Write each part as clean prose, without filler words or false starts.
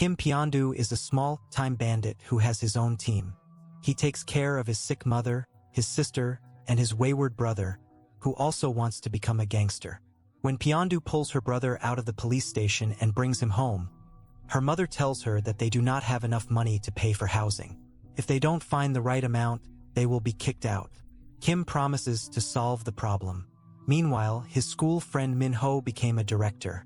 Kim Pyong-Doo is a small-time bandit who has his own team. He takes care of his sick mother, his sister, and his wayward brother, who also wants to become a gangster. When Pyong-Doo pulls her brother out of the police station and brings him home, her mother tells her that they do not have enough money to pay for housing. If they don't find the right amount, they will be kicked out. Kim promises to solve the problem. Meanwhile, his school friend Min-ho became a director.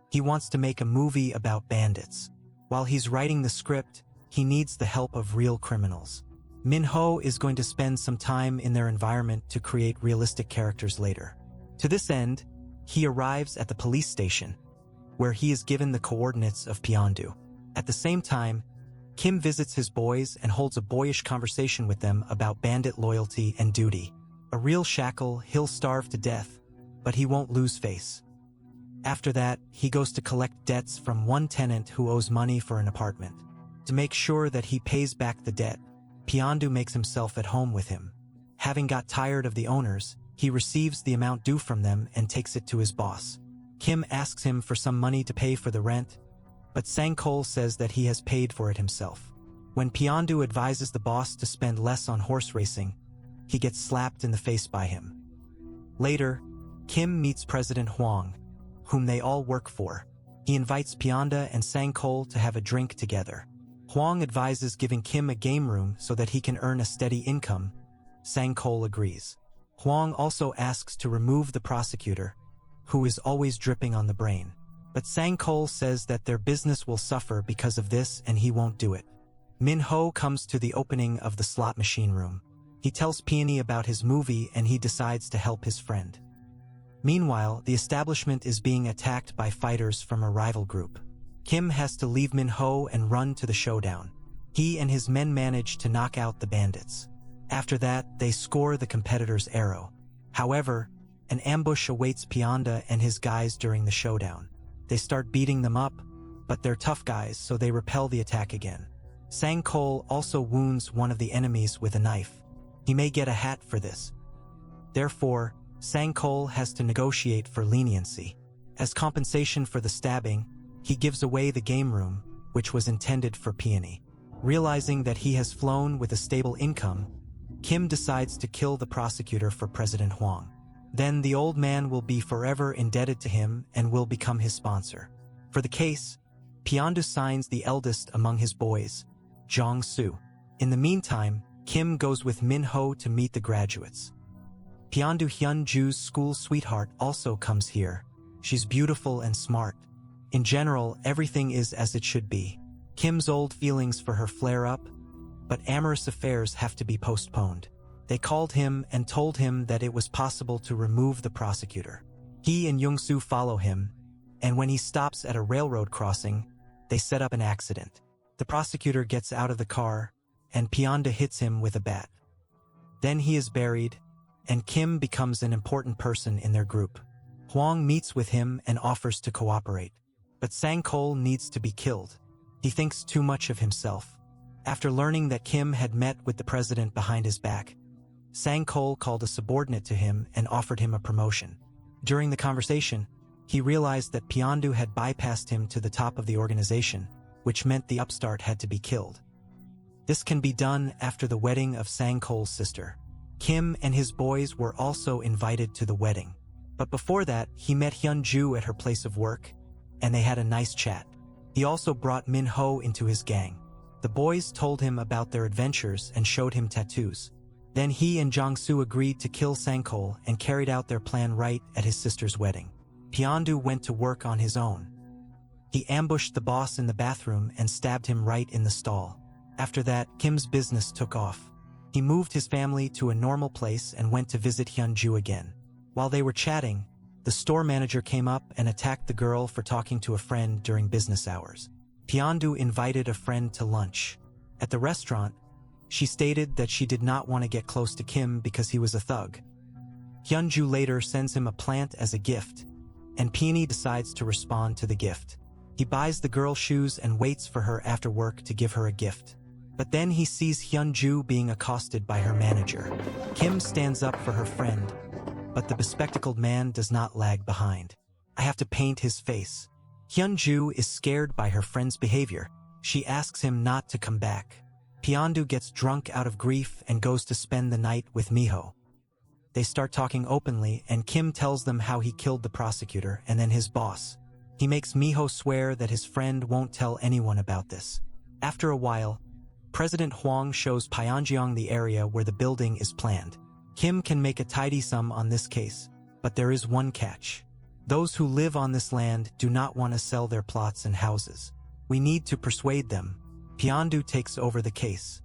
He wants to make a movie about bandits. While he's writing the script, he needs the help of real criminals. Min-ho is going to spend some time in their environment to create realistic characters later. To this end, he arrives at the police station, where he is given the coordinates of Pyong-Doo. At the same time, Kim visits his boys and holds a boyish conversation with them about bandit loyalty and duty. A real shackle, he'll starve to death, but he won't lose face. After that, he goes to collect debts from one tenant who owes money for an apartment. To make sure that he pays back the debt, Pyong-Doo makes himself at home with him. Having got tired of the owners, he receives the amount due from them and takes it to his boss. Kim asks him for some money to pay for the rent, but Sang-Kol says that he has paid for it himself. When Pyong-Doo advises the boss to spend less on horse racing, he gets slapped in the face by him. Later, Kim meets President Hwang, whom they all work for. He invites Pyong-Doo and Sang-Kol to have a drink together. Hwang advises giving Kim a game room so that he can earn a steady income. Sang-Kol agrees. Hwang also asks to remove the prosecutor, who is always dripping on the brain. But Sang-Kol says that their business will suffer because of this and he won't do it. Min-ho comes to the opening of the slot machine room. He tells Peony about his movie and he decides to help his friend. Meanwhile, the establishment is being attacked by fighters from a rival group. Kim has to leave Min-ho and run to the showdown. He and his men manage to knock out the bandits. After that, they score the competitor's arrow. However, an ambush awaits Pyong-Doo and his guys during the showdown. They start beating them up, but they're tough guys, so they repel the attack again. Sang-Kol also wounds one of the enemies with a knife. He may get a hat for this. Therefore, Sang-Kol has to negotiate for leniency. As compensation for the stabbing, he gives away the game room, which was intended for Peony. Realizing that he has flown with a stable income, Kim decides to kill the prosecutor for President Hwang. Then the old man will be forever indebted to him and will become his sponsor. For the case, Pyong-Doo signs the eldest among his boys, Jong-soo. In the meantime, Kim goes with Min-ho to meet the graduates. Pyong-Doo Hyun-ju's school sweetheart also comes here. She's beautiful and smart. In general, everything is as it should be. Kim's old feelings for her flare up, but amorous affairs have to be postponed. They called him and told him that it was possible to remove the prosecutor. He and Young-soo follow him, and when he stops at a railroad crossing, they set up an accident. The prosecutor gets out of the car, and Pyong-Doo hits him with a bat. Then he is buried, and Kim becomes an important person in their group. Hwang meets with him and offers to cooperate. But Sang-Kol needs to be killed. He thinks too much of himself. After learning that Kim had met with the president behind his back, Sang-Kol called a subordinate to him and offered him a promotion. During the conversation, he realized that Pyong-Doo had bypassed him to the top of the organization, which meant the upstart had to be killed. This can be done after the wedding of Sang-Kol's sister. Kim and his boys were also invited to the wedding. But before that, he met Hyun-ju at her place of work, and they had a nice chat. He also brought Min-ho into his gang. The boys told him about their adventures and showed him tattoos. Then he and Jong-soo agreed to kill Sang-Kol and carried out their plan right at his sister's wedding. Pyong-Doo went to work on his own. He ambushed the boss in the bathroom and stabbed him right in the stall. After that, Kim's business took off. He moved his family to a normal place and went to visit Hyun-ju again. While they were chatting, the store manager came up and attacked the girl for talking to a friend during business hours. Pyong-Doo invited a friend to lunch. At the restaurant, she stated that she did not want to get close to Kim because he was a thug. Hyun-ju later sends him a plant as a gift, and Peony decides to respond to the gift. He buys the girl shoes and waits for her after work to give her a gift. But then he sees Hyun-ju being accosted by her manager. Kim stands up for her friend, but the bespectacled man does not lag behind. I have to paint his face. Hyun-Ju is scared by her friend's behavior. She asks him not to come back. Pyong-Doo gets drunk out of grief and goes to spend the night with Miho. They start talking openly, and Kim tells them how he killed the prosecutor and then his boss. He makes Miho swear that his friend won't tell anyone about this. After a while, President Hwang shows Pyongyang the area where the building is planned. Kim can make a tidy sum on this case, but there is one catch. Those who live on this land do not want to sell their plots and houses. We need to persuade them. Pyong-Doo takes over the case.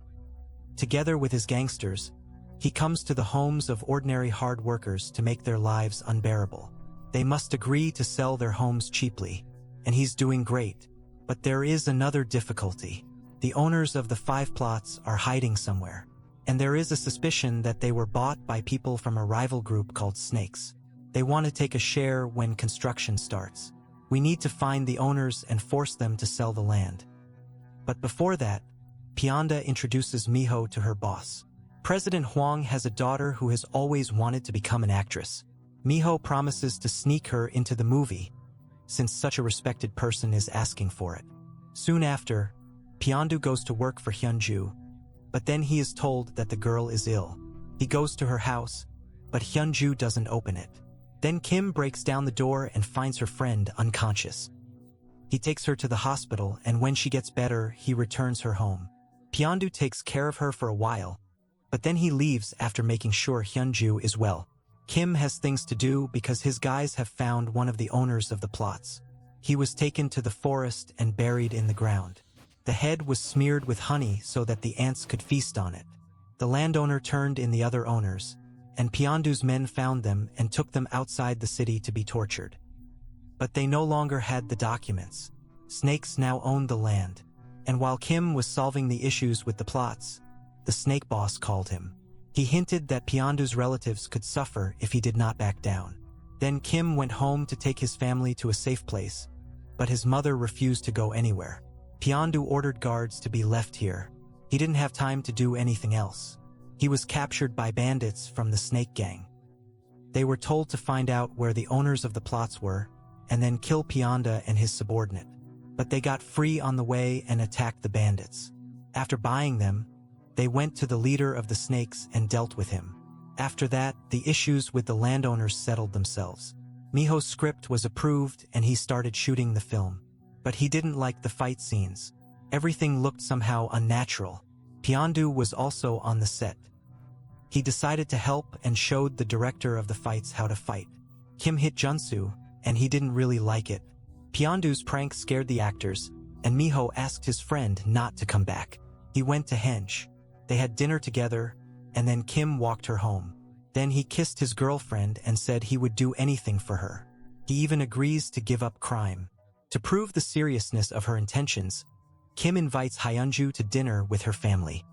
Together with his gangsters, he comes to the homes of ordinary hard workers to make their lives unbearable. They must agree to sell their homes cheaply, and he's doing great. But there is another difficulty. The owners of the 5 plots are hiding somewhere, and there is a suspicion that they were bought by people from a rival group called Snakes. They want to take a share when construction starts. We need to find the owners and force them to sell the land. But before that, Pyong-Doo introduces Miho to her boss. President Hwang has a daughter who has always wanted to become an actress. Miho promises to sneak her into the movie, since such a respected person is asking for it. Soon after, Pyong-Doo goes to work for Hyun-Ju, but then he is told that the girl is ill. He goes to her house, but Hyun-Ju doesn't open it. Then Kim breaks down the door and finds her friend unconscious. He takes her to the hospital, and when she gets better, he returns her home. Pyong-Doo takes care of her for a while, but then he leaves after making sure Hyun-Ju is well. Kim has things to do because his guys have found one of the owners of the plots. He was taken to the forest and buried in the ground. The head was smeared with honey so that the ants could feast on it. The landowner turned in the other owners, and Pyong-Doo's men found them and took them outside the city to be tortured. But they no longer had the documents. Snakes now owned the land, and while Kim was solving the issues with the plots, the snake boss called him. He hinted that Pyong-Doo's relatives could suffer if he did not back down. Then Kim went home to take his family to a safe place, but his mother refused to go anywhere. Pyong-Doo ordered guards to be left here. He didn't have time to do anything else. He was captured by bandits from the Snake Gang. They were told to find out where the owners of the plots were, and then kill Pyong-Doo and his subordinate. But they got free on the way and attacked the bandits. After buying them, they went to the leader of the snakes and dealt with him. After that, the issues with the landowners settled themselves. Miho's script was approved and he started shooting the film. But he didn't like the fight scenes. Everything looked somehow unnatural. Pyong-Doo was also on the set. He decided to help and showed the director of the fights how to fight. Kim hit Junsu, and he didn't really like it. Pyong-Doo's prank scared the actors, and Miho asked his friend not to come back. He went to Henge. They had dinner together, and then Kim walked her home. Then he kissed his girlfriend and said he would do anything for her. He even agrees to give up crime. To prove the seriousness of her intentions, Kim invites Hyun-Ju to dinner with her family.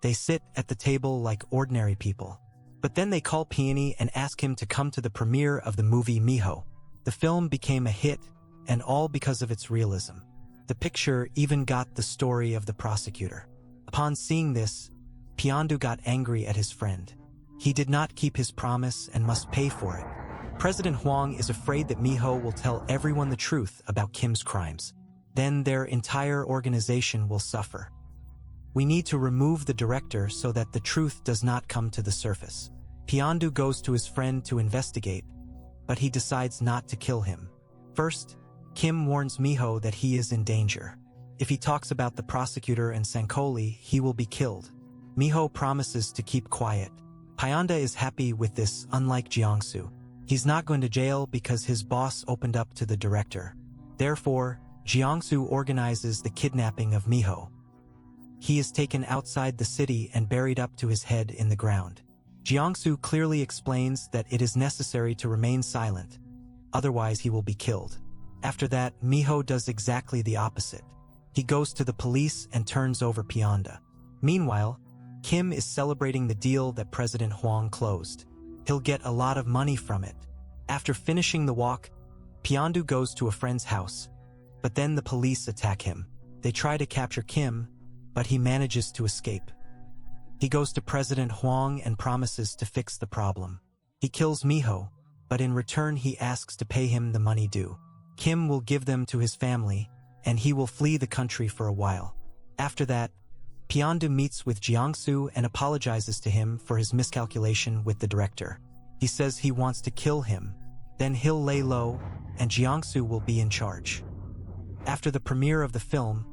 They sit at the table like ordinary people. But then they call Peony and ask him to come to the premiere of the movie Miho. The film became a hit, and all because of its realism. The picture even got the story of the prosecutor. Upon seeing this, Pyong-Doo got angry at his friend. He did not keep his promise and must pay for it. President Hwang is afraid that Miho will tell everyone the truth about Kim's crimes. Then their entire organization will suffer. We need to remove the director so that the truth does not come to the surface. Pyong-Doo goes to his friend to investigate, but he decides not to kill him. First, Kim warns Miho that he is in danger. If he talks about the prosecutor and Sankoli, he will be killed. Miho promises to keep quiet. Pyong-Doo is happy with this, unlike Jiangsu. He's not going to jail because his boss opened up to the director. Therefore, Jiangsu organizes the kidnapping of Miho. He is taken outside the city and buried up to his head in the ground. Jiangsu clearly explains that it is necessary to remain silent, otherwise he will be killed. After that, Miho does exactly the opposite. He goes to the police and turns over Pyong-Doo. Meanwhile, Kim is celebrating the deal that President Hwang closed. He'll get a lot of money from it. After finishing the walk, Pyong-Doo goes to a friend's house, but then the police attack him. They try to capture Kim, but he manages to escape. He goes to President Hwang and promises to fix the problem. He kills Miho, but in return he asks to pay him the money due. Kim will give them to his family, and he will flee the country for a while. After that, Pyong-Doo meets with Jiangsu and apologizes to him for his miscalculation with the director. He says he wants to kill him, then he'll lay low, and Jiangsu will be in charge. After the premiere of the film,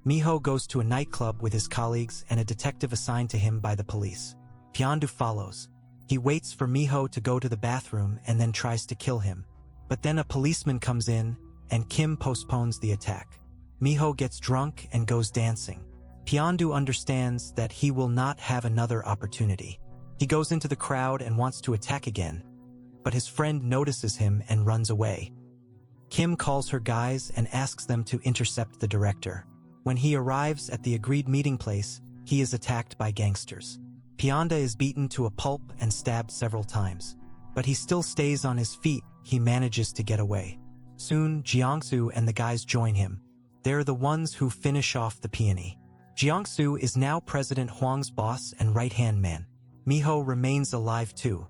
Miho goes to a nightclub with his colleagues and a detective assigned to him by the police. Pyong-Doo follows. He waits for Miho to go to the bathroom and then tries to kill him. But then a policeman comes in, and Kim postpones the attack. Miho gets drunk and goes dancing. Pyong-Doo understands that he will not have another opportunity. He goes into the crowd and wants to attack again, but his friend notices him and runs away. Kim calls her guys and asks them to intercept the director. When he arrives at the agreed meeting place, he is attacked by gangsters. Pyong-Doo is beaten to a pulp and stabbed several times, but he still stays on his feet. He manages to get away. Soon, Jiangsu and the guys join him. They're the ones who finish off the peony. Jiangsu is now President Huang's boss and right-hand man. Miho remains alive too.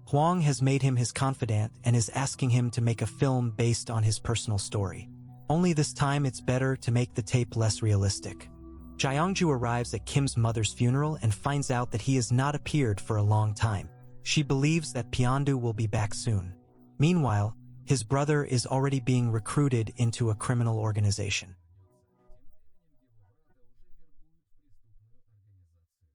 Huang has made him his confidant and is asking him to make a film based on his personal story. Only this time it's better to make the tape less realistic. Jiangju arrives at Kim's mother's funeral and finds out that he has not appeared for a long time. She believes that Pyong-Doo will be back soon. Meanwhile, his brother is already being recruited into a criminal organization.